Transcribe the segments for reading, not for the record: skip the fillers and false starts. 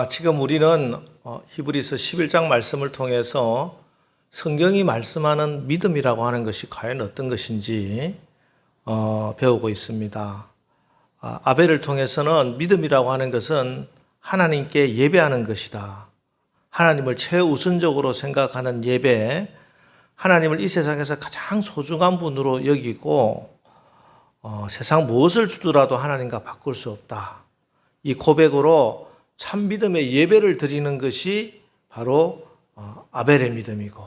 지금 우리는 히브리서 11장 말씀을 통해서 성경이 말씀하는 믿음이라고 하는 것이 과연 어떤 것인지 배우고 있습니다. 아벨을 통해서는 믿음이라고 하는 것은 하나님께 예배하는 것이다. 하나님을 최우선적으로 생각하는 예배, 하나님을 이 세상에서 가장 소중한 분으로 여기고 세상 무엇을 주더라도 하나님과 바꿀 수 없다. 이 고백으로 참 믿음의 예배를 드리는 것이 바로 아벨의 믿음이고,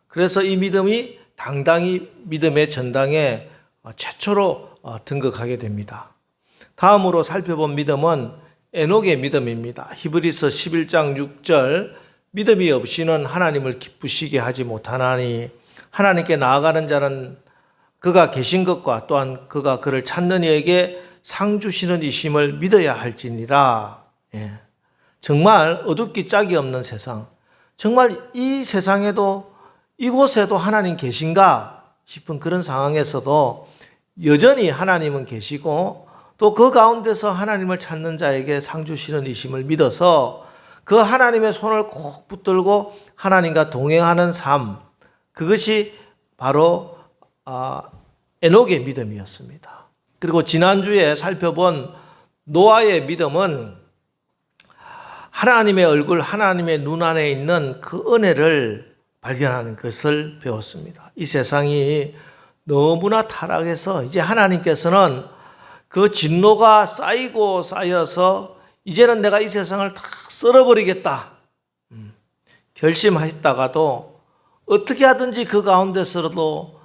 그래서 이 믿음이 당당히 믿음의 전당에 최초로 등극하게 됩니다. 다음으로 살펴본 믿음은 에녹의 믿음입니다. 히브리서 11장 6절, 믿음이 없이는 하나님을 기쁘시게 하지 못하나니 하나님께 나아가는 자는 그가 계신 것과 또한 그가 그를 찾는 이에게 상 주시는 이심을 믿어야 할지니라. 정말 어둡기 짝이 없는 세상, 정말 이 세상에도 이곳에도 하나님 계신가 싶은 그런 상황에서도 여전히 하나님은 계시고, 또 그 가운데서 하나님을 찾는 자에게 상 주시는 이심을 믿어서 그 하나님의 손을 꼭 붙들고 하나님과 동행하는 삶, 그것이 바로 에녹의 믿음이었습니다. 그리고 지난주에 살펴본 노아의 믿음은 하나님의 얼굴, 하나님의 눈 안에 있는 그 은혜를 발견하는 것을 배웠습니다. 이 세상이 너무나 타락해서 이제 하나님께서는 그 진노가 쌓이고 쌓여서 이제는 내가 이 세상을 다 썰어버리겠다 결심하셨다가도 어떻게 하든지 그 가운데서도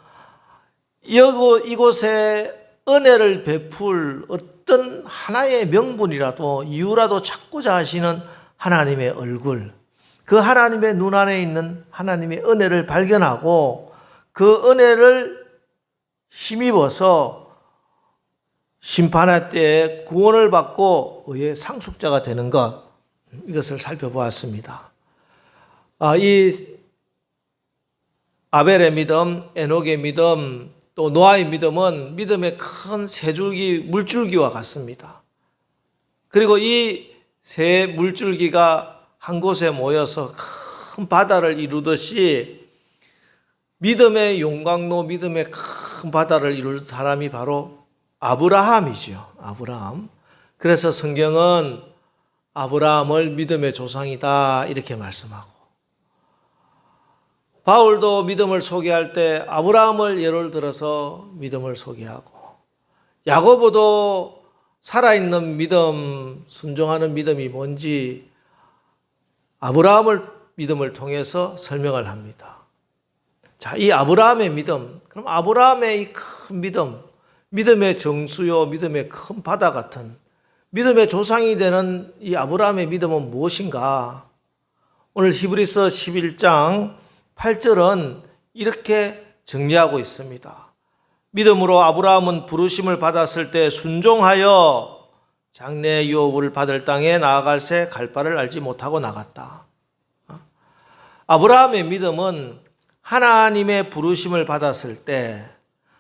이곳에 은혜를 베풀 어떤 하나의 명분이라도 이유라도 찾고자 하시는 하나님의 얼굴, 그 하나님의 눈 안에 있는 하나님의 은혜를 발견하고 그 은혜를 힘입어서 심판할 때에 구원을 받고 의의 상속자가 되는 것, 이것을 살펴보았습니다. 이 아벨의 믿음, 에녹의 믿음, 또 노아의 믿음은 믿음의 큰 세 줄기, 물줄기와 같습니다. 그리고 이 세 물줄기가 한 곳에 모여서 큰 바다를 이루듯이 믿음의 용광로, 믿음의 큰 바다를 이룰 사람이 바로 아브라함이죠. 아브라함. 그래서 성경은 아브라함을 믿음의 조상이다 이렇게 말씀하고, 바울도 믿음을 소개할 때 아브라함을 예를 들어서 믿음을 소개하고, 야고보도 살아있는 믿음, 순종하는 믿음이 뭔지 아브라함을 믿음을 통해서 설명을 합니다. 자, 이 아브라함의 믿음, 그럼 아브라함의 이 큰 믿음, 믿음의 정수요, 믿음의 큰 바다 같은 믿음의 조상이 되는 이 아브라함의 믿음은 무엇인가? 오늘 히브리서 11장 8절은 이렇게 정리하고 있습니다. 믿음으로 아브라함은 부르심을 받았을 때 순종하여 장래 유업을 받을 땅에 나아갈새 갈 바를 알지 못하고 나갔다. 아브라함의 믿음은 하나님의 부르심을 받았을 때,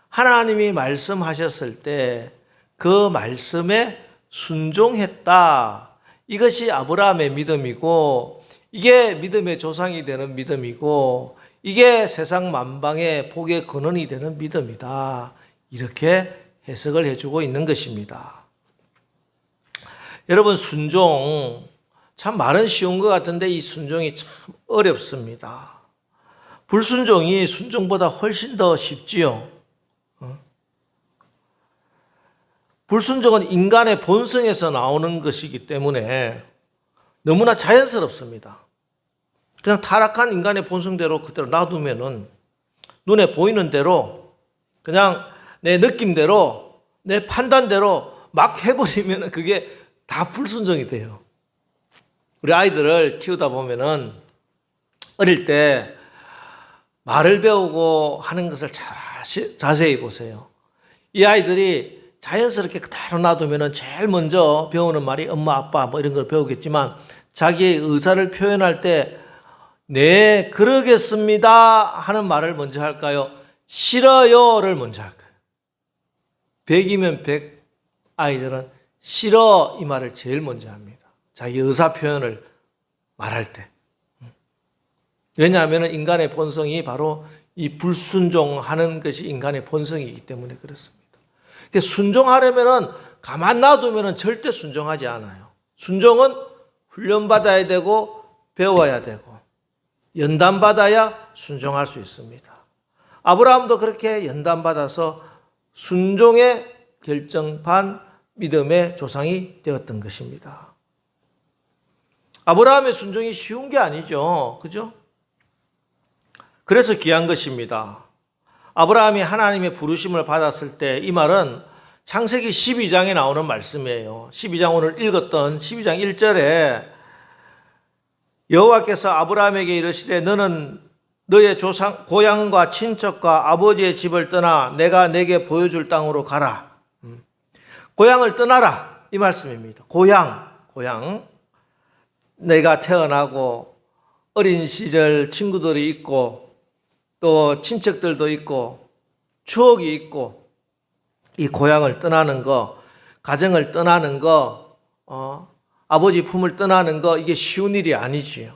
하나님이 말씀하셨을 때 그 말씀에 순종했다. 이것이 아브라함의 믿음이고, 이게 믿음의 조상이 되는 믿음이고, 이게 세상 만방의 복의 근원이 되는 믿음이다. 이렇게 해석을 해주고 있는 것입니다. 여러분, 순종, 참 말은 쉬운 것 같은데 이 순종이 참 어렵습니다. 불순종이 순종보다 훨씬 더 쉽지요. 불순종은 인간의 본성에서 나오는 것이기 때문에 너무나 자연스럽습니다. 그냥 타락한 인간의 본성대로 그대로 놔두면은 눈에 보이는 대로 그냥 내 느낌대로 내 판단대로 막 해버리면 그게 다 불순종이 돼요. 우리 아이들을 키우다 보면은 어릴 때 말을 배우고 하는 것을 자세히 보세요. 이 아이들이 자연스럽게 그대로 놔두면은 제일 먼저 배우는 말이 엄마, 아빠 뭐 이런 걸 배우겠지만, 자기의 의사를 표현할 때 네, 그러겠습니다 하는 말을 먼저 할까요? 싫어요를 먼저 할까요? 100이면 100 아이들은 싫어 이 말을 제일 먼저 합니다. 자기 의사 표현을 말할 때. 왜냐하면 인간의 본성이 바로 이 불순종하는 것이 인간의 본성이기 때문에 그렇습니다. 순종하려면 가만 놔두면 절대 순종하지 않아요. 순종은 훈련받아야 되고 배워야 되고 연단받아야 순종할 수 있습니다. 아브라함도 그렇게 연단받아서 순종의 결정판 믿음의 조상이 되었던 것입니다. 아브라함의 순종이 쉬운 게 아니죠. 그죠? 그래서 귀한 것입니다. 아브라함이 하나님의 부르심을 받았을 때 이 말은 창세기 12장에 나오는 말씀이에요. 12장 오늘 읽었던 12장 1절에 여호와께서 아브라함에게 이르시되 너는 너의 조상 고향과 친척과 아버지의 집을 떠나 내가 내게 보여줄 땅으로 가라. 고향을 떠나라 이 말씀입니다. 고향 내가 태어나고 어린 시절 친구들이 있고 또 친척들도 있고 추억이 있고 이 고향을 떠나는 거, 가정을 떠나는 거, 아버지 품을 떠나는 거 이게 쉬운 일이 아니지요.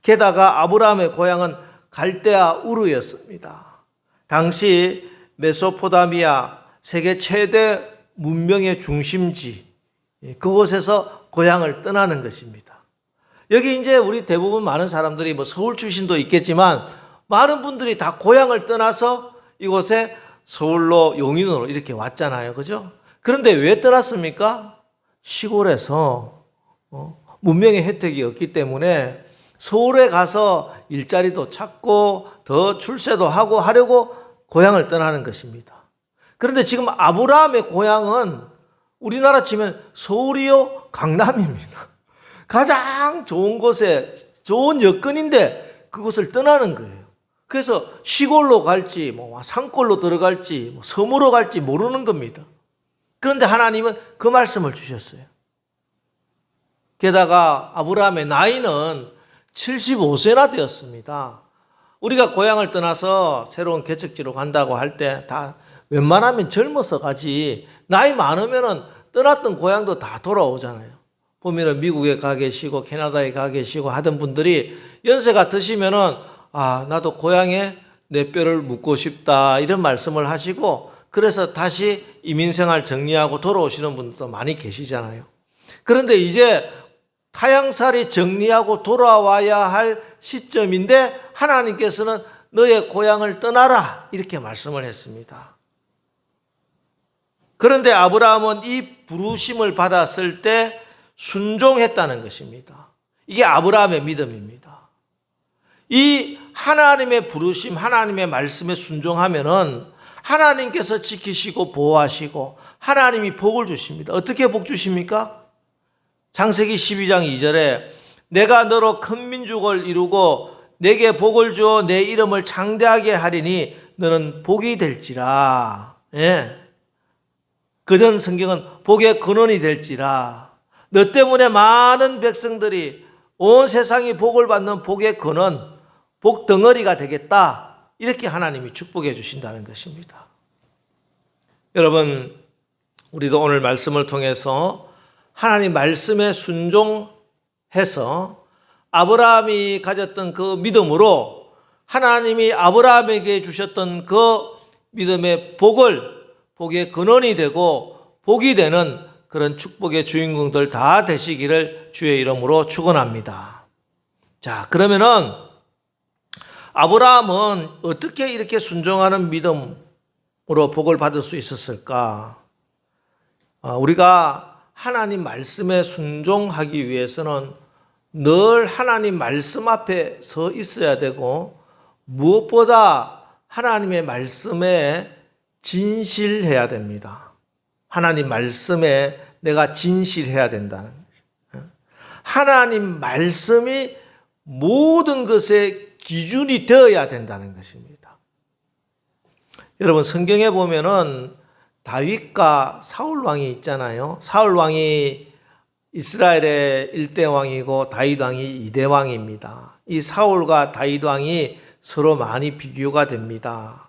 게다가 아브라함의 고향은 갈대아 우르였습니다. 당시 메소포타미아 세계 최대 문명의 중심지 그곳에서 고향을 떠나는 것입니다. 여기 이제 우리 대부분 많은 사람들이 뭐 서울 출신도 있겠지만 많은 분들이 다 고향을 떠나서 이곳에 서울로 용인으로 이렇게 왔잖아요. 그죠? 그런데 왜 떠났습니까? 시골에서 문명의 혜택이 없기 때문에 서울에 가서 일자리도 찾고 더 출세도 하고 하려고 고향을 떠나는 것입니다. 그런데 지금 아브라함의 고향은 우리나라 치면 서울이요, 강남입니다. 가장 좋은 곳에 좋은 여건인데 그곳을 떠나는 거예요. 그래서 시골로 갈지 뭐 산골로 들어갈지 뭐 섬으로 갈지 모르는 겁니다. 그런데 하나님은 그 말씀을 주셨어요. 게다가 아브라함의 나이는 75세나 되었습니다. 우리가 고향을 떠나서 새로운 개척지로 간다고 할 때 다 웬만하면 젊어서 가지 나이 많으면은 떠났던 고향도 다 돌아오잖아요. 보면은 미국에 가 계시고 캐나다에 가 계시고 하던 분들이 연세가 드시면은 나도 고향에 내 뼈를 묻고 싶다 이런 말씀을 하시고 그래서 다시 이민생활 정리하고 돌아오시는 분들도 많이 계시잖아요. 그런데 이제 타향살이 정리하고 돌아와야 할 시점인데 하나님께서는 너의 고향을 떠나라 이렇게 말씀을 했습니다. 그런데 아브라함은 이 부르심을 받았을 때 순종했다는 것입니다. 이게 아브라함의 믿음입니다. 이 하나님의 부르심, 하나님의 말씀에 순종하면은 하나님께서 지키시고 보호하시고 하나님이 복을 주십니다. 어떻게 복 주십니까? 창세기 12장 2절에 내가 너로 큰 민족을 이루고 내게 복을 주어 내 이름을 장대하게 하리니 너는 복이 될지라. 그전 성경은 복의 근원이 될지라. 너 때문에 많은 백성들이 온 세상이 복을 받는 복의 근원, 복 덩어리가 되겠다. 이렇게 하나님이 축복해 주신다는 것입니다. 여러분, 우리도 오늘 말씀을 통해서 하나님 말씀에 순종해서 아브라함이 가졌던 그 믿음으로 하나님이 아브라함에게 주셨던 그 믿음의 복의 근원이 되고 복이 되는 그런 축복의 주인공들 다 되시기를 주의 이름으로 축원합니다. 자, 그러면은 아브라함은 어떻게 이렇게 순종하는 믿음으로 복을 받을 수 있었을까? 우리가 하나님 말씀에 순종하기 위해서는 늘 하나님 말씀 앞에 서 있어야 되고 무엇보다 하나님의 말씀에 진실해야 됩니다. 하나님 말씀에 내가 진실해야 된다는 거죠. 하나님 말씀이 모든 것의 기준이 되어야 된다는 것입니다. 여러분 성경에 보면은 다윗과 사울 왕이 있잖아요. 사울 왕이 이스라엘의 1대 왕이고 다윗 왕이 2대 왕입니다. 이 사울과 다윗 왕이 서로 많이 비교가 됩니다.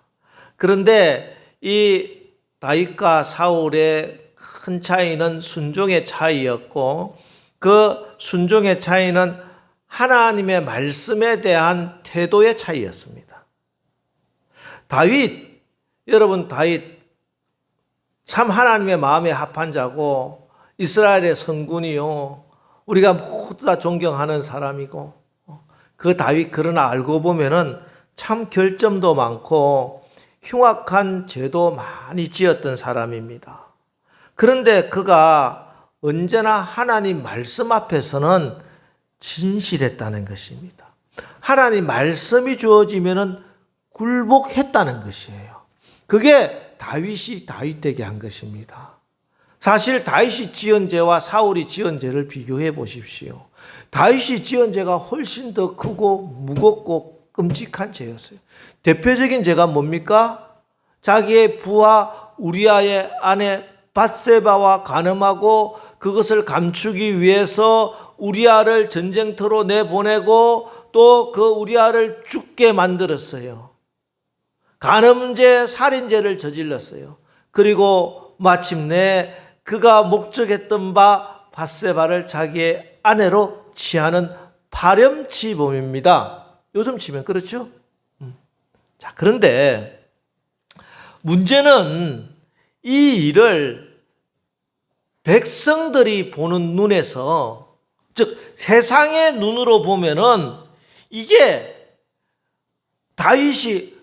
그런데 이 다윗과 사울의 큰 차이는 순종의 차이였고 그 순종의 차이는 하나님의 말씀에 대한 태도의 차이였습니다. 다윗, 여러분 다윗 참 하나님의 마음에 합한 자고 이스라엘의 성군이요, 우리가 모두 다 존경하는 사람이고, 그 다윗 그러나 알고 보면은 참 결점도 많고 흉악한 죄도 많이 지었던 사람입니다. 그런데 그가 언제나 하나님 말씀 앞에서는 진실했다는 것입니다. 하나님 말씀이 주어지면은 굴복했다는 것이에요. 그게 다윗이 다윗 되게 한 것입니다. 사실 다윗이 지은 죄와 사울이 지은 죄를 비교해 보십시오. 다윗이 지은 죄가 훨씬 더 크고 무겁고 끔찍한 죄였어요. 대표적인 죄가 뭡니까? 자기의 부하 우리아의 아내 밧세바와 간음하고 그것을 감추기 위해서 우리아를 전쟁터로 내보내고 또 그 우리아를 죽게 만들었어요. 간음죄, 살인죄를 저질렀어요. 그리고 마침내 그가 목적했던 바 밧세바를 자기의 아내로 취하는 파렴치범입니다. 요즘 치면 그렇죠? 자, 그런데 문제는 이 일을 백성들이 보는 눈에서, 즉 세상의 눈으로 보면은 이게 다윗이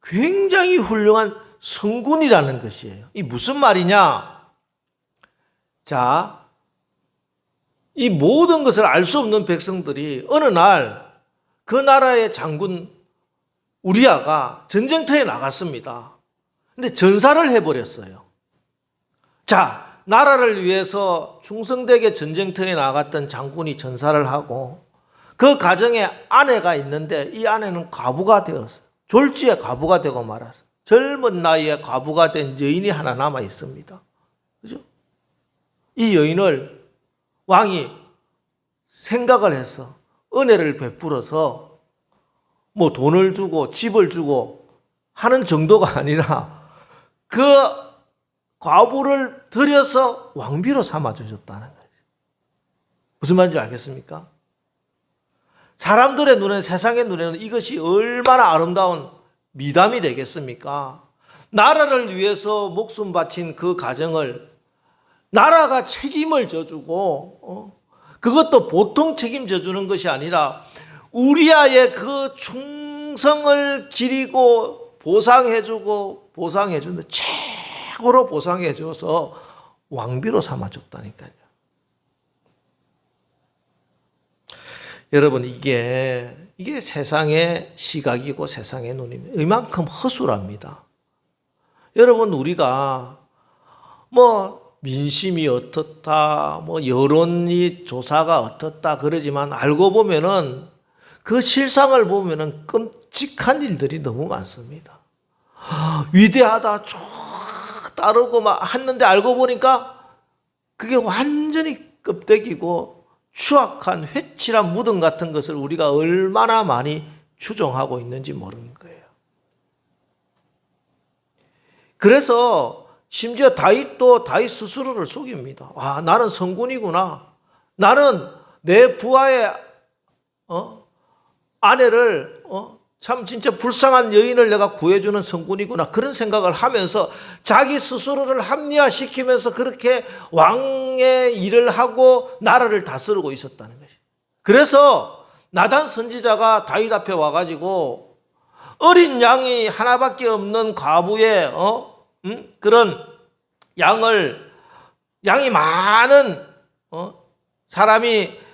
굉장히 훌륭한 성군이라는 것이에요. 이 무슨 말이냐? 자, 이 모든 것을 알 수 없는 백성들이 어느 날 그 나라의 장군 우리아가 전쟁터에 나갔습니다. 근데 전사를 해버렸어요. 자, 나라를 위해서 충성되게 전쟁터에 나갔던 장군이 전사를 하고 그 가정에 아내가 있는데 이 아내는 과부가 되었어요. 졸지에 과부가 되고 말았어요. 젊은 나이에 과부가 된 여인이 하나 남아 있습니다. 그죠? 이 여인을 왕이 생각을 해서 은혜를 베풀어서 뭐 돈을 주고 집을 주고 하는 정도가 아니라 그 과부를 들여서 왕비로 삼아주셨다는 거예요. 무슨 말인지 알겠습니까? 사람들의 눈에는, 세상의 눈에는 이것이 얼마나 아름다운 미담이 되겠습니까? 나라를 위해서 목숨 바친 그 가정을 나라가 책임을 져주고, 그것도 보통 책임져 주는 것이 아니라 우리아의 그 충성을 기리고 보상해주고 보상해주는데 최고로 보상해줘서 왕비로 삼아줬다니까요. 여러분, 이게 세상의 시각이고 세상의 눈입니다. 이만큼 허술합니다. 여러분, 우리가 뭐 민심이 어떻다, 뭐 여론이 조사가 어떻다 그러지만 알고 보면은 그 실상을 보면은 끔찍한 일들이 너무 많습니다. 위대하다 쭉 따르고 막 했는데 알고 보니까 그게 완전히 껍데기고 추악한 회칠한 무덤 같은 것을 우리가 얼마나 많이 추종하고 있는지 모르는 거예요. 그래서 심지어 다윗도 다윗 스스로를 속입니다. 아, 나는 성군이구나. 나는 내 부하의 아내를 참 진짜 불쌍한 여인을 내가 구해주는 성군이구나. 그런 생각을 하면서 자기 스스로를 합리화시키면서 그렇게 왕의 일을 하고 나라를 다스리고 있었다는 것이에요. 그래서 나단 선지자가 다윗 앞에 와가지고 어린 양이 하나밖에 없는 과부의 그런 양이 많은 사람이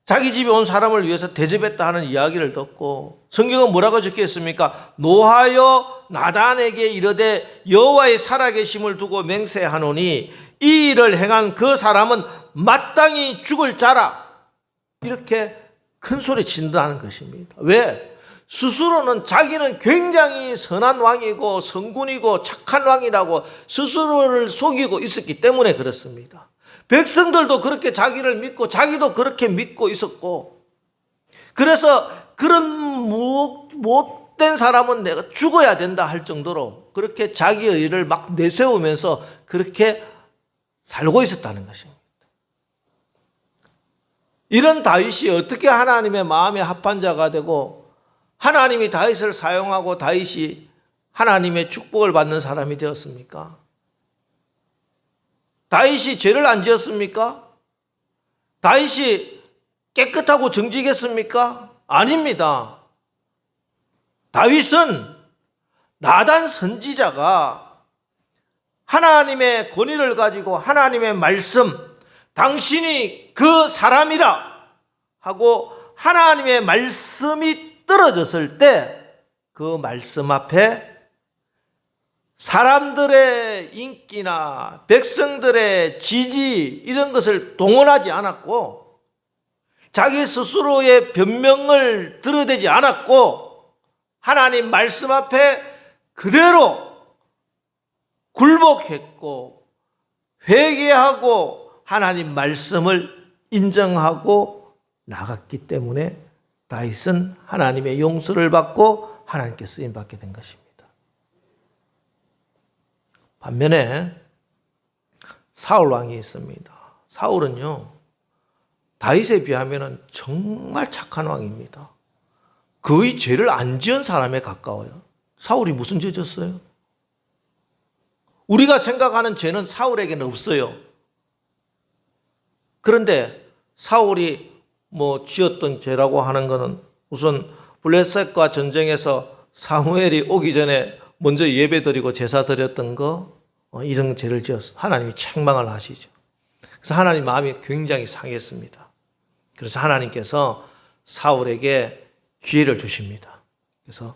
자기 집에 온 사람을 위해서 대접했다 하는 이야기를 듣고 성경은 뭐라고 적혀 있습니까? 노하여 나단에게 이르되 여호와의 살아계심을 두고 맹세하노니 이 일을 행한 그 사람은 마땅히 죽을 자라. 이렇게 큰 소리 친다는 것입니다. 왜? 스스로는 자기는 굉장히 선한 왕이고 성군이고 착한 왕이라고 스스로를 속이고 있었기 때문에 그렇습니다. 백성들도 그렇게 자기를 믿고 자기도 그렇게 믿고 있었고, 그래서 그런 못된 사람은 내가 죽어야 된다 할 정도로 그렇게 자기의 일을 막 내세우면서 그렇게 살고 있었다는 것입니다. 이런 다윗이 어떻게 하나님의 마음에 합한 자가 되고 하나님이 다윗을 사용하고 다윗이 하나님의 축복을 받는 사람이 되었습니까? 다윗이 죄를 안 지었습니까? 다윗이 깨끗하고 정직했습니까? 아닙니다. 다윗은 나단 선지자가 하나님의 권위를 가지고 하나님의 말씀, 당신이 그 사람이라 하고 하나님의 말씀이 떨어졌을 때 그 말씀 앞에 사람들의 인기나 백성들의 지지 이런 것을 동원하지 않았고 자기 스스로의 변명을 들어대지 않았고 하나님 말씀 앞에 그대로 굴복했고 회개하고 하나님 말씀을 인정하고 나갔기 때문에 다윗은 하나님의 용서를 받고 하나님께 쓰임받게 된 것입니다. 반면에 사울 왕이 있습니다. 사울은요, 다윗에 비하면 정말 착한 왕입니다. 거의 죄를 안 지은 사람에 가까워요. 사울이 무슨 죄 졌어요? 우리가 생각하는 죄는 사울에게는 없어요. 그런데 사울이 지었던 죄라고 하는 것은 우선 블레셋과 전쟁에서 사무엘이 오기 전에 먼저 예배 드리고 제사 드렸던 거 이런 죄를 지었어. 하나님이 책망을 하시죠. 그래서 하나님 마음이 굉장히 상했습니다. 그래서 하나님께서 사울에게 기회를 주십니다. 그래서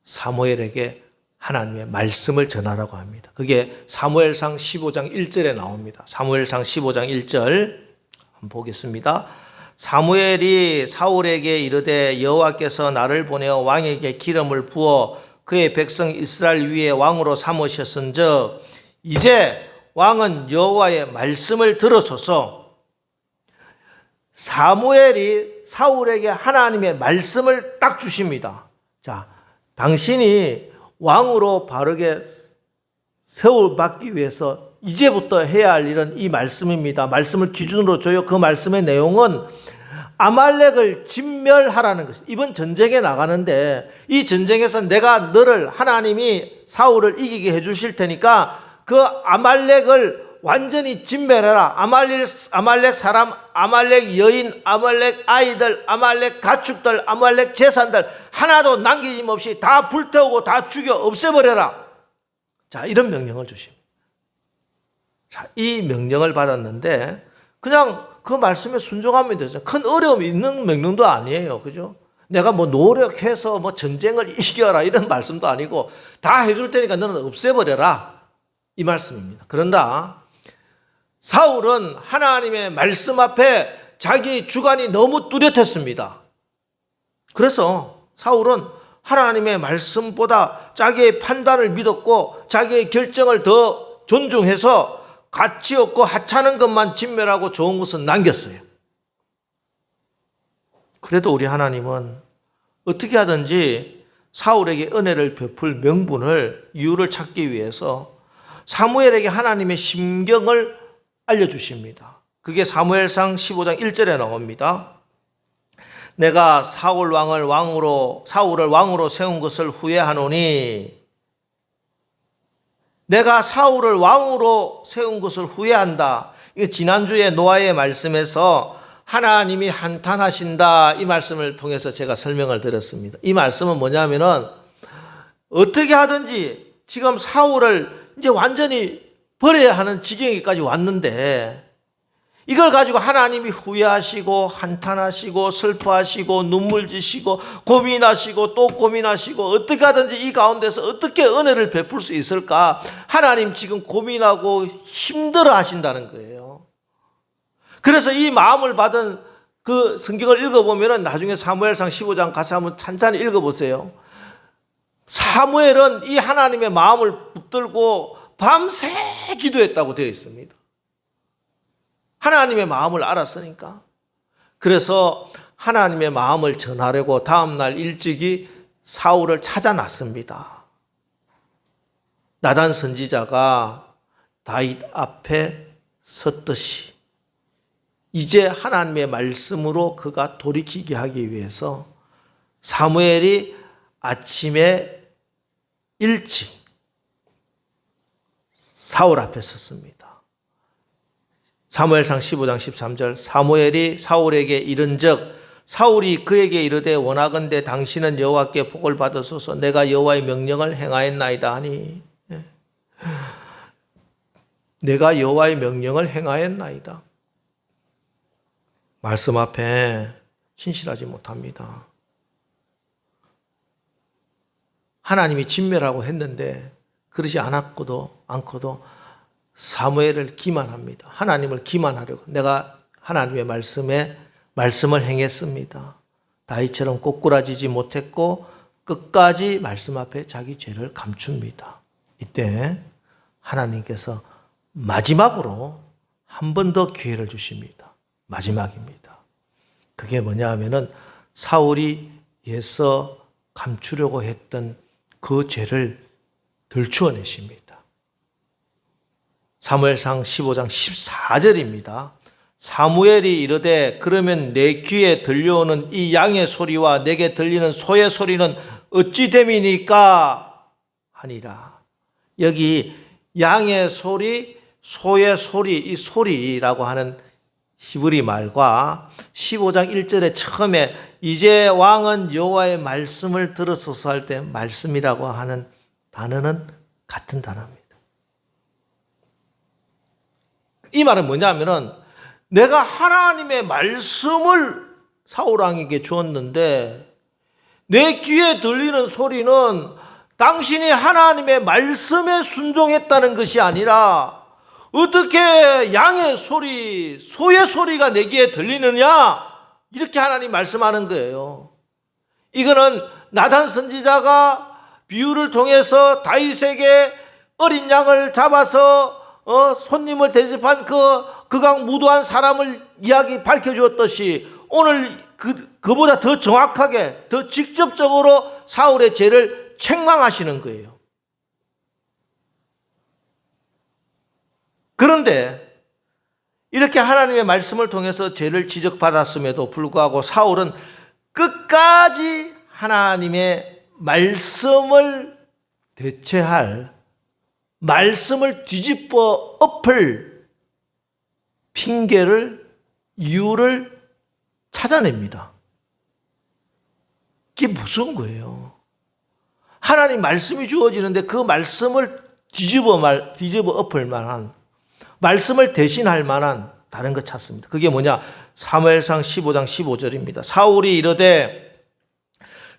사무엘에게 하나님의 말씀을 전하라고 합니다. 그게 사무엘상 15장 1절에 나옵니다. 사무엘상 15장 1절 한번 보겠습니다. 사무엘이 사울에게 이르되 여호와께서 나를 보내어 왕에게 기름을 부어 그의 백성 이스라엘 위에 왕으로 삼으셨은즉 이제 왕은 여호와의 말씀을 들으소서. 사무엘이 사울에게 하나님의 말씀을 딱 주십니다. 자, 당신이 왕으로 바르게 세워받기 위해서 이제부터 해야 할 일은 이 말씀입니다. 말씀을 기준으로 줘요. 그 말씀의 내용은 아말렉을 진멸하라는 것입니다. 이번 전쟁에 나가는데 이 전쟁에서 내가 너를 하나님이 사울을 이기게 해주실 테니까 그 아말렉을 완전히 진멸해라. 아말렉 사람, 아말렉 여인, 아말렉 아이들, 아말렉 가축들, 아말렉 재산들 하나도 남김없이 다 불태우고 다 죽여 없애버려라. 자, 이런 명령을 주십니다. 자, 이 명령을 받았는데 그냥 그 말씀에 순종하면 되죠. 큰 어려움이 있는 명령도 아니에요. 그죠? 내가 노력해서 전쟁을 이겨라 이런 말씀도 아니고 다 해줄 테니까 너는 없애버려라 이 말씀입니다. 그런다 사울은 하나님의 말씀 앞에 자기 주관이 너무 뚜렷했습니다. 그래서 사울은 하나님의 말씀보다 자기의 판단을 믿었고 자기의 결정을 더 존중해서 가치 없고 하찮은 것만 진멸하고 좋은 것은 남겼어요. 그래도 우리 하나님은 어떻게 하든지 사울에게 은혜를 베풀 명분을 이유를 찾기 위해서 사무엘에게 하나님의 심경을 알려주십니다. 그게 사무엘상 15장 1절에 나옵니다. 내가 사울을 왕으로 세운 것을 후회하노니 내가 사울을 왕으로 세운 것을 후회한다. 이게 지난주에 노아의 말씀에서 하나님이 한탄하신다 이 말씀을 통해서 제가 설명을 드렸습니다. 이 말씀은 뭐냐면은 어떻게 하든지 지금 사울을 이제 완전히 버려야 하는 지경에까지 왔는데 이걸 가지고 하나님이 후회하시고 한탄하시고 슬퍼하시고 눈물 지시고 고민하시고 또 고민하시고 어떻게 하든지 이 가운데서 어떻게 은혜를 베풀 수 있을까? 하나님 지금 고민하고 힘들어 하신다는 거예요. 그래서 이 마음을 받은 그 성경을 읽어보면 나중에 사무엘상 15장 가서 한번 찬찬히 읽어보세요. 사무엘은 이 하나님의 마음을 붙들고 밤새 기도했다고 되어 있습니다. 하나님의 마음을 알았으니까. 그래서 하나님의 마음을 전하려고 다음날 일찍이 사울을 찾아났습니다. 나단 선지자가 다윗 앞에 섰듯이 이제 하나님의 말씀으로 그가 돌이키게 하기 위해서 사무엘이 아침에 일찍 사울 앞에 섰습니다. 사무엘상 15장 13절 사무엘이 사울에게 이른즉 사울이 그에게 이르되 원하건대 당신은 여호와께 복을 받으소서 내가 여호와의 명령을 행하였나이다 하니 내가 여호와의 명령을 행하였나이다. 말씀 앞에 신실하지 못합니다. 하나님이 진멸하고 했는데 그러지 않고도 사무엘을 기만합니다. 하나님을 기만하려고 내가 하나님의 말씀을 행했습니다. 다윗처럼 꼬꾸라지지 못했고 끝까지 말씀 앞에 자기 죄를 감춥니다. 이때 하나님께서 마지막으로 한 번 더 기회를 주십니다. 마지막입니다. 그게 뭐냐 하면은 사울이 애써 감추려고 했던 그 죄를 들추어내십니다. 사무엘상 15장 14절입니다. 사무엘이 이르되 그러면 내 귀에 들려오는 이 양의 소리와 내게 들리는 소의 소리는 어찌 됨이니까 하니라. 여기 양의 소리, 소의 소리, 이 소리라고 하는 히브리 말과 15장 1절에 처음에 이제 왕은 여호와의 말씀을 들으소서 할 때 말씀이라고 하는 단어는 같은 단어입니다. 이 말은 뭐냐면은 내가 하나님의 말씀을 사울왕에게 주었는데 내 귀에 들리는 소리는 당신이 하나님의 말씀에 순종했다는 것이 아니라 어떻게 양의 소리, 소의 소리가 내 귀에 들리느냐? 이렇게 하나님 말씀하는 거예요. 이거는 나단 선지자가 비유를 통해서 다윗에게 어린 양을 잡아서 손님을 대접한 그강 무도한 사람을 이야기 밝혀주었듯이 오늘 그보다 더 정확하게 더 직접적으로 사울의 죄를 책망하시는 거예요. 그런데 이렇게 하나님의 말씀을 통해서 죄를 지적받았음에도 불구하고 사울은 끝까지 하나님의 말씀을 대체할 말씀을 뒤집어 엎을 핑계를 이유를 찾아냅니다. 이게 무서운 거예요. 하나님 말씀이 주어지는데 그 말씀을 뒤집어 엎을 만한 말씀을 대신할 만한 다른 것 찾습니다. 그게 뭐냐? 사무엘상 15장 15절입니다. 사울이 이르되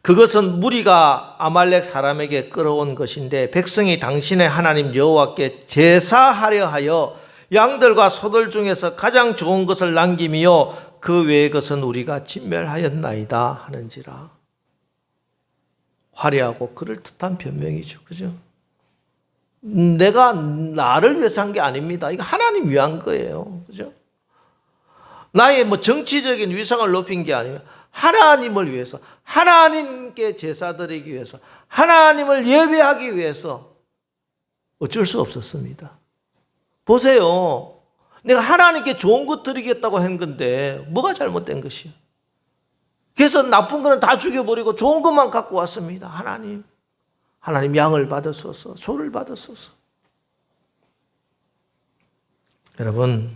그것은 무리가 아말렉 사람에게 끌어온 것인데 백성이 당신의 하나님 여호와께 제사하려 하여 양들과 소들 중에서 가장 좋은 것을 남김이요 그 외의 것은 우리가 진멸하였나이다 하는지라. 화려하고 그럴듯한 변명이죠. 그죠? 내가 나를 위해서 한 게 아닙니다. 이거 하나님 위한 거예요. 그죠? 나의 정치적인 위상을 높인 게 아니라 하나님을 위해서, 하나님께 제사 드리기 위해서, 하나님을 예배하기 위해서 어쩔 수 없었습니다. 보세요. 내가 하나님께 좋은 것 드리겠다고 한 건데 뭐가 잘못된 것이야? 그래서 나쁜 거는 다 죽여버리고 좋은 것만 갖고 왔습니다. 하나님 양을 받으소서, 소를 받으소서. 여러분,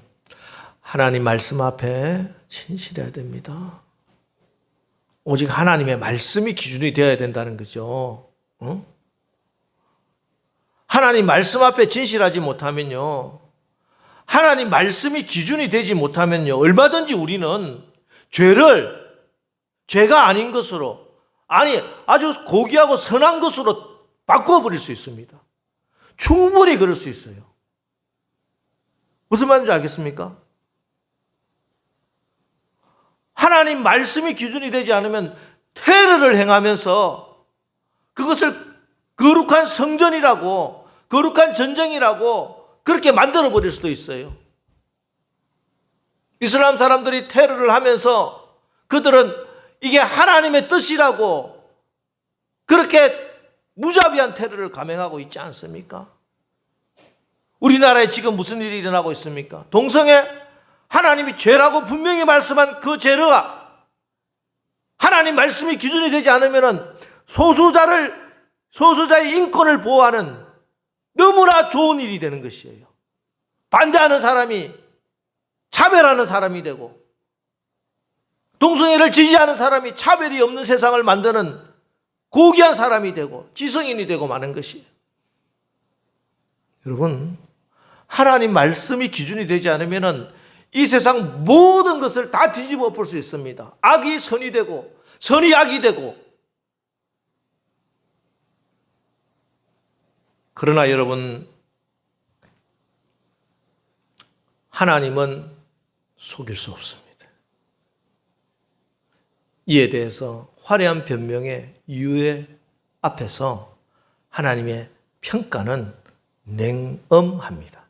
하나님 말씀 앞에 진실해야 됩니다. 오직 하나님의 말씀이 기준이 되어야 된다는 거죠. 응? 하나님 말씀 앞에 진실하지 못하면요, 하나님 말씀이 기준이 되지 못하면요, 얼마든지 우리는 죄가 아닌 것으로, 아니 아주 고귀하고 선한 것으로 바꿔버릴 수 있습니다. 충분히 그럴 수 있어요. 무슨 말인지 알겠습니까? 하나님 말씀이 기준이 되지 않으면 테러를 행하면서 그것을 거룩한 성전이라고, 거룩한 전쟁이라고 그렇게 만들어버릴 수도 있어요. 이슬람 사람들이 테러를 하면서 그들은 이게 하나님의 뜻이라고 그렇게 무자비한 테러를 감행하고 있지 않습니까? 우리나라에 지금 무슨 일이 일어나고 있습니까? 동성애 하나님이 죄라고 분명히 말씀한 그 죄가 하나님 말씀이 기준이 되지 않으면 소수자의 인권을 보호하는 너무나 좋은 일이 되는 것이에요. 반대하는 사람이 차별하는 사람이 되고 동성애를 지지하는 사람이 차별이 없는 세상을 만드는 고귀한 사람이 되고 지성인이 되고 마는 것이에요. 여러분, 하나님 말씀이 기준이 되지 않으면 이 세상 모든 것을 다 뒤집어 엎을 수 있습니다. 악이 선이 되고 선이 악이 되고. 그러나 여러분, 하나님은 속일 수 없습니다. 이에 대해서 화려한 변명의 이유의 앞에서 하나님의 평가는 냉엄합니다.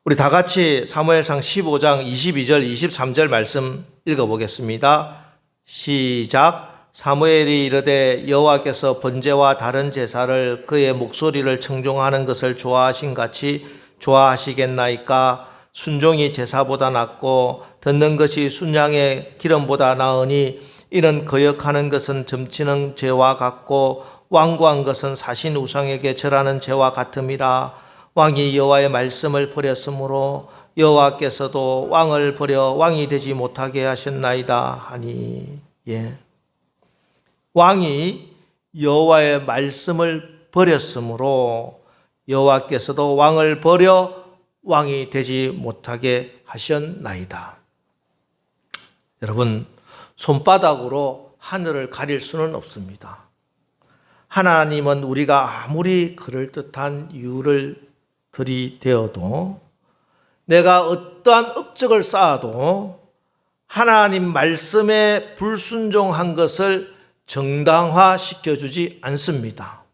우리 다 같이 사무엘상 15장 22절 23절 말씀 읽어보겠습니다. 시작. 사무엘이 이르되 여호와께서 번제와 다른 제사를 그의 목소리를 청종하는 것을 좋아하신 같이 좋아하시겠나이까? 순종이 제사보다 낫고 듣는 것이 순양의 기름보다 나으니 이는 거역하는 것은 점치는 죄와 같고 완고한 것은 사신 우상에게 절하는 죄와 같음이라. 왕이 여호와의 말씀을 버렸으므로 여호와께서도 왕을 버려 왕이 되지 못하게 하셨나이다 하니. 왕이 여호와의 말씀을 버렸으므로 여호와께서도 왕을 버려 왕이 되지 못하게 하셨나이다. 여러분, 손바닥으로 하늘을 가릴 수는 없습니다. 하나님은 우리가 아무리 그럴듯한 이유를 들이대어도, 내가 어떠한 업적을 쌓아도 하나님 말씀에 불순종한 것을 정당화시켜주지 않습니다.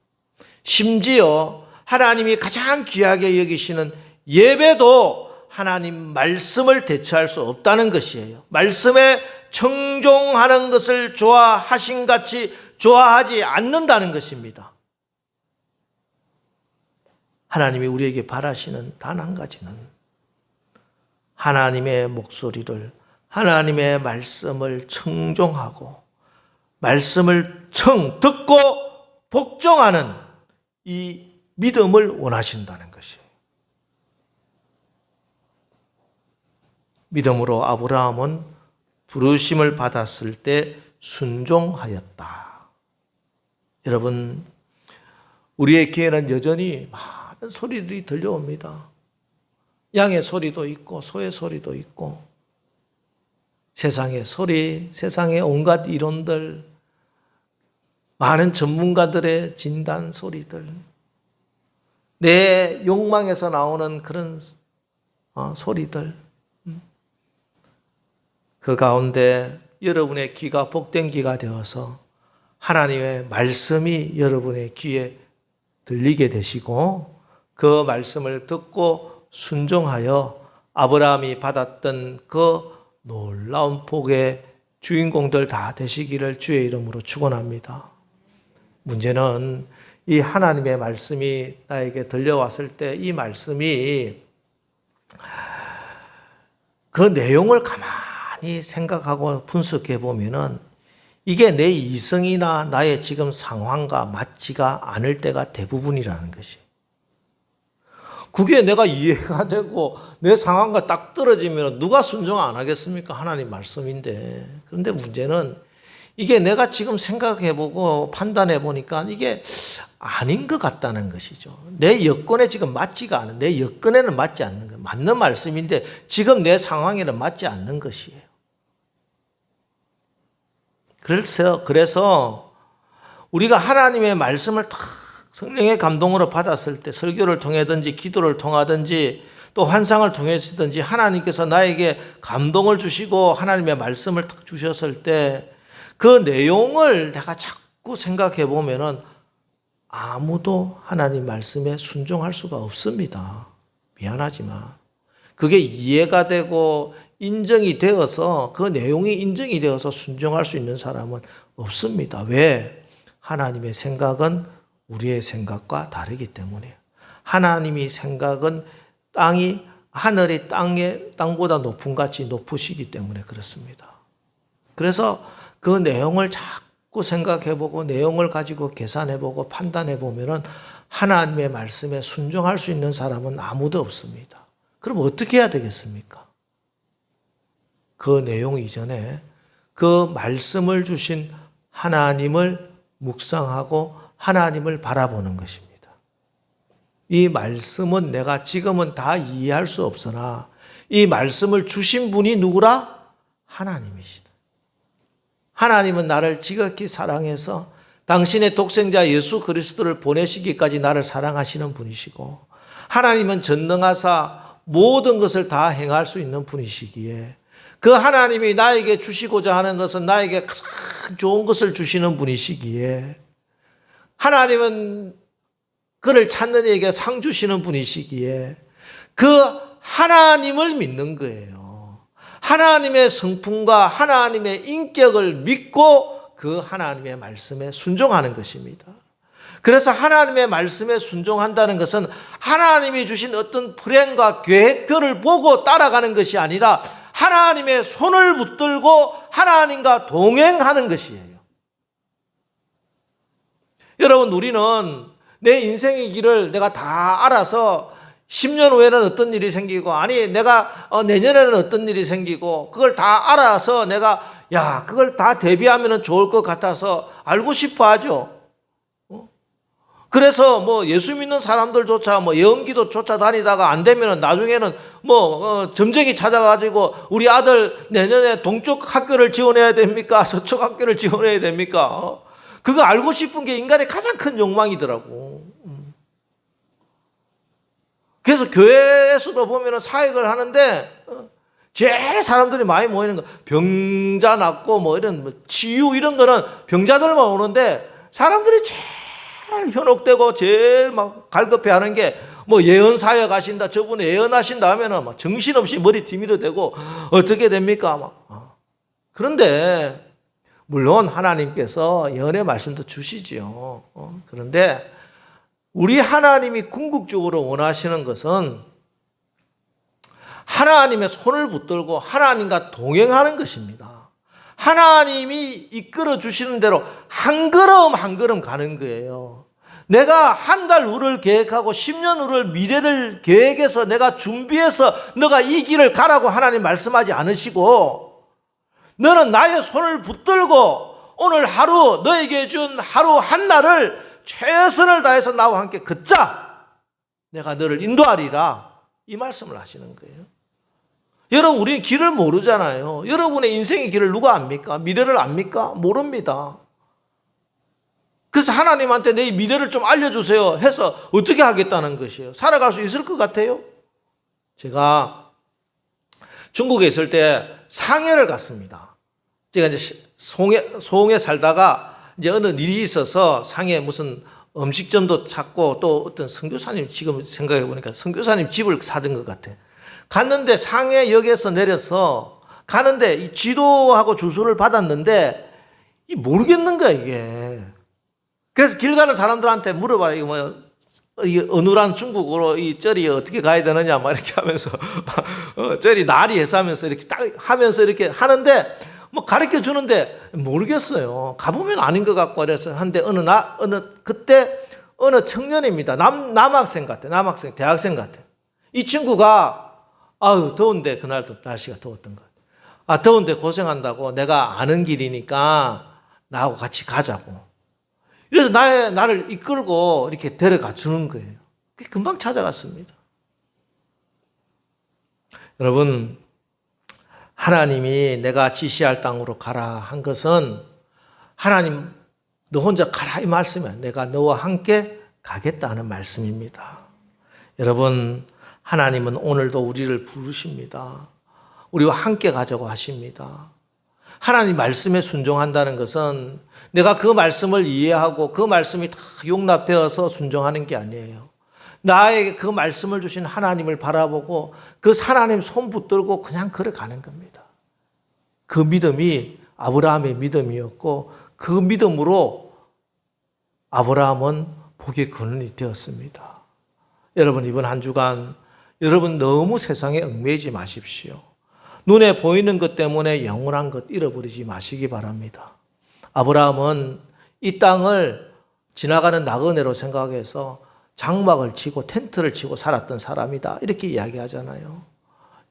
심지어 하나님이 가장 귀하게 여기시는 예배도 하나님 말씀을 대체할 수 없다는 것이에요. 말씀에 청종하는 것을 좋아하신 같이 좋아하지 않는다는 것입니다. 하나님이 우리에게 바라시는 단 한 가지는 하나님의 목소리를, 하나님의 말씀을 청종하고 말씀을 듣고 복종하는 이 믿음을 원하신다는 것이에요. 믿음으로 아브라함은 부르심을 받았을 때 순종하였다. 여러분, 우리의 귀에는 여전히 많은 소리들이 들려옵니다. 양의 소리도 있고 소의 소리도 있고 세상의 소리, 세상의 온갖 이론들, 많은 전문가들의 진단 소리들, 내 욕망에서 나오는 그런 소리들, 그 가운데 여러분의 귀가 복된 귀가 되어서 하나님의 말씀이 여러분의 귀에 들리게 되시고 그 말씀을 듣고 순종하여 아브라함이 받았던 그 놀라운 복의 주인공들 다 되시기를 주의 이름으로 축원합니다. 문제는 이 하나님의 말씀이 나에게 들려왔을 때 이 말씀이 그 내용을 가만히 생각하고 분석해 보면은 이게 내 이성이나 나의 지금 상황과 맞지가 않을 때가 대부분이라는 것이. 그게 내가 이해가 되고 내 상황과 딱 떨어지면 누가 순종 안 하겠습니까? 하나님 말씀인데. 그런데 문제는 이게 내가 지금 생각해보고 판단해보니까 이게 아닌 것 같다는 것이죠. 내 여건에 지금 맞지가 않은, 내 여건에는 맞지 않는 것. 맞는 말씀인데 지금 내 상황에는 맞지 않는 것이에요. 그래서 우리가 하나님의 말씀을 딱 성령의 감동으로 받았을 때 설교를 통하든지 기도를 통하든지 또 환상을 통해서든지 하나님께서 나에게 감동을 주시고 하나님의 말씀을 딱 주셨을 때 그 내용을 내가 자꾸 생각해 보면은 아무도 하나님 말씀에 순종할 수가 없습니다. 미안하지만 그게 이해가 되고 인정이 되어서 그 내용이 인정이 되어서 순종할 수 있는 사람은 없습니다. 왜? 하나님의 생각은 우리의 생각과 다르기 때문에. 하나님이 생각은 땅이 하늘이 땅보다 높은 같이 높으시기 때문에 그렇습니다. 그래서 그 내용을 자꾸 생각해보고 내용을 가지고 계산해보고 판단해보면은 하나님의 말씀에 순종할 수 있는 사람은 아무도 없습니다. 그럼 어떻게 해야 되겠습니까? 그 내용 이전에 그 말씀을 주신 하나님을 묵상하고 하나님을 바라보는 것입니다. 이 말씀은 내가 지금은 다 이해할 수 없으나 이 말씀을 주신 분이 누구라? 하나님이시다. 하나님은 나를 지극히 사랑해서 당신의 독생자 예수 그리스도를 보내시기까지 나를 사랑하시는 분이시고 하나님은 전능하사 모든 것을 다 행할 수 있는 분이시기에 그 하나님이 나에게 주시고자 하는 것은 나에게 가장 좋은 것을 주시는 분이시기에 하나님은 그를 찾는 이에게 상 주시는 분이시기에 그 하나님을 믿는 거예요. 하나님의 성품과 하나님의 인격을 믿고 그 하나님의 말씀에 순종하는 것입니다. 그래서 하나님의 말씀에 순종한다는 것은 하나님이 주신 어떤 플랜과 계획표를 보고 따라가는 것이 아니라 하나님의 손을 붙들고 하나님과 동행하는 것이에요. 여러분, 우리는 내 인생의 길을 내가 다 알아서 10년 후에는 어떤 일이 생기고 아니 내가 내년에는 어떤 일이 생기고 그걸 다 알아서 내가 그걸 다 대비하면 좋을 것 같아서 알고 싶어 하죠. 그래서 뭐 예수 믿는 사람들조차 예언기도 쫓아다니다가 안 되면 나중에는 점쟁이 찾아가지고 우리 아들 내년에 동쪽 학교를 지원해야 됩니까? 서쪽 학교를 지원해야 됩니까? 그거 알고 싶은 게 인간의 가장 큰 욕망이더라고. 그래서 교회에서도 보면 사역을 하는데 제일 사람들이 많이 모이는 거 병자 낫고 이런 치유 이런 거는 병자들만 오는데 사람들이 제일 현혹되고 제일 갈급해하는 게 예언 사역 하신다 저분이 예언하신다 하면은 정신없이 머리 뒤밀어 대고 어떻게 됩니까? 그런데 물론 하나님께서 예언의 말씀도 주시지요. 그런데 우리 하나님이 궁극적으로 원하시는 것은 하나님의 손을 붙들고 하나님과 동행하는 것입니다. 하나님이 이끌어 주시는 대로 한 걸음 한 걸음 가는 거예요. 내가 한 달 후를 계획하고 10년 후를 미래를 계획해서 내가 준비해서 너가 이 길을 가라고 하나님 말씀하지 않으시고 너는 나의 손을 붙들고 오늘 하루 너에게 준 하루 한 날을 최선을 다해서 나와 함께 걷자. 내가 너를 인도하리라. 이 말씀을 하시는 거예요. 여러분, 우리는 길을 모르잖아요. 여러분의 인생의 길을 누가 압니까? 미래를 압니까? 모릅니다. 그래서 하나님한테 내 미래를 좀 알려주세요 해서 어떻게 하겠다는 것이에요? 살아갈 수 있을 것 같아요? 제가 중국에 있을 때 상해를 갔습니다. 제가 이제 송에 살다가 이제 어느 일이 있어서 상해 무슨 음식점도 찾고 또 어떤 선교사님 지금 생각해 보니까 선교사님 집을 사둔 것 같아. 갔는데 상해역에서 내려서 가는데 이 지도하고 주소를 받았는데 이 모르겠는 거야 이게. 그래서 길 가는 사람들한테 물어봐요. 이거 이 어눌한 중국어로 이 절이 어떻게 가야 되느냐 막 이렇게 하면서 절이 나리 해서 하면서 이렇게 딱 하면서 이렇게 하는데 가르쳐 주는데 모르겠어요. 가보면 아닌 것 같고 그래서 한데 그때 어느 청년입니다. 남학생 같아. 남학생, 대학생 같아. 이 친구가 더운데 그날도 날씨가 더웠던 것 같아. 더운데 고생한다고 내가 아는 길이니까 나하고 같이 가자고. 그래서 나를 이끌고 이렇게 데려가 주는 거예요. 금방 찾아갔습니다. 여러분, 하나님이 내가 지시할 땅으로 가라 한 것은 하나님 너 혼자 가라 이 말씀이야. 내가 너와 함께 가겠다는 말씀입니다. 여러분, 하나님은 오늘도 우리를 부르십니다. 우리와 함께 가자고 하십니다. 하나님 말씀에 순종한다는 것은 내가 그 말씀을 이해하고 그 말씀이 다 용납되어서 순종하는 게 아니에요. 나에게 그 말씀을 주신 하나님을 바라보고 그 하나님 손 붙들고 그냥 걸어가는 겁니다. 그 믿음이 아브라함의 믿음이었고 그 믿음으로 아브라함은 복의 근원이 되었습니다. 여러분, 이번 한 주간 여러분 너무 세상에 얽매이지 마십시오. 눈에 보이는 것 때문에 영원한 것 잃어버리지 마시기 바랍니다. 아브라함은 이 땅을 지나가는 나그네로 생각해서 장막을 치고 텐트를 치고 살았던 사람이다. 이렇게 이야기하잖아요.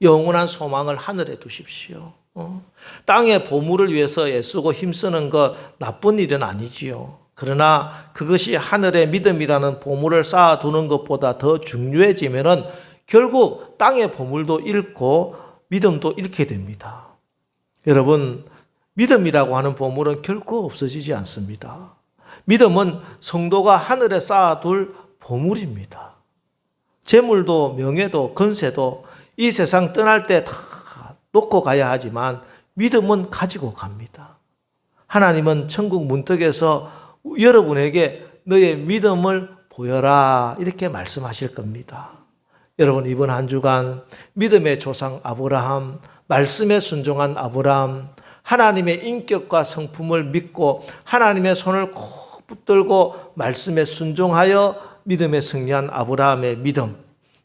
영원한 소망을 하늘에 두십시오. 땅의 보물을 위해서 애쓰고 힘쓰는 것 나쁜 일은 아니지요. 그러나 그것이 하늘의 믿음이라는 보물을 쌓아두는 것보다 더 중요해지면은 결국 땅의 보물도 잃고 믿음도 잃게 됩니다. 여러분, 믿음이라고 하는 보물은 결코 없어지지 않습니다. 믿음은 성도가 하늘에 쌓아둘 보물입니다. 재물도 명예도 권세도 이 세상 떠날 때 다 놓고 가야 하지만 믿음은 가지고 갑니다. 하나님은 천국 문턱에서 여러분에게 너의 믿음을 보여라 이렇게 말씀하실 겁니다. 여러분 이번 한 주간 믿음의 조상 아브라함, 말씀에 순종한 아브라함, 하나님의 인격과 성품을 믿고 하나님의 손을 꼭 붙들고 말씀에 순종하여 믿음에 승리한 아브라함의 믿음,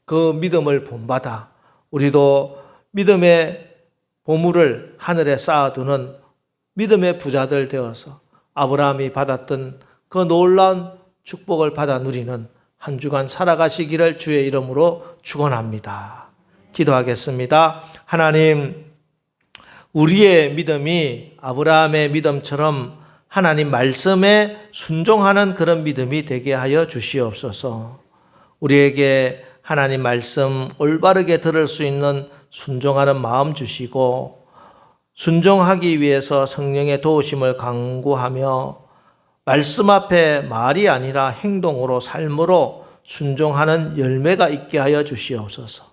그 믿음을 본받아 우리도 믿음의 보물을 하늘에 쌓아두는 믿음의 부자들 되어서 아브라함이 받았던 그 놀라운 축복을 받아 누리는 한 주간 살아가시기를 주의 이름으로 축원합니다. 기도하겠습니다. 하나님, 우리의 믿음이 아브라함의 믿음처럼 하나님 말씀에 순종하는 그런 믿음이 되게 하여 주시옵소서. 우리에게 하나님 말씀 올바르게 들을 수 있는 순종하는 마음 주시고 순종하기 위해서 성령의 도우심을 간구하며 말씀 앞에 말이 아니라 행동으로 삶으로 순종하는 열매가 있게 하여 주시옵소서.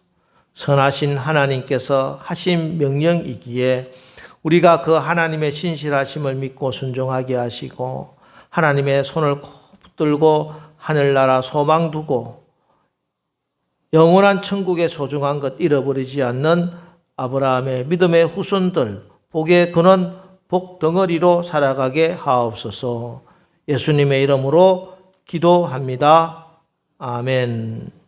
선하신 하나님께서 하신 명령이기에 우리가 그 하나님의 신실하심을 믿고 순종하게 하시고 하나님의 손을 꼭 붙들고 하늘나라 소망 두고 영원한 천국의 소중한 것 잃어버리지 않는 아브라함의 믿음의 후손들 복의 근원 복 덩어리로 살아가게 하옵소서. 예수님의 이름으로 기도합니다. 아멘.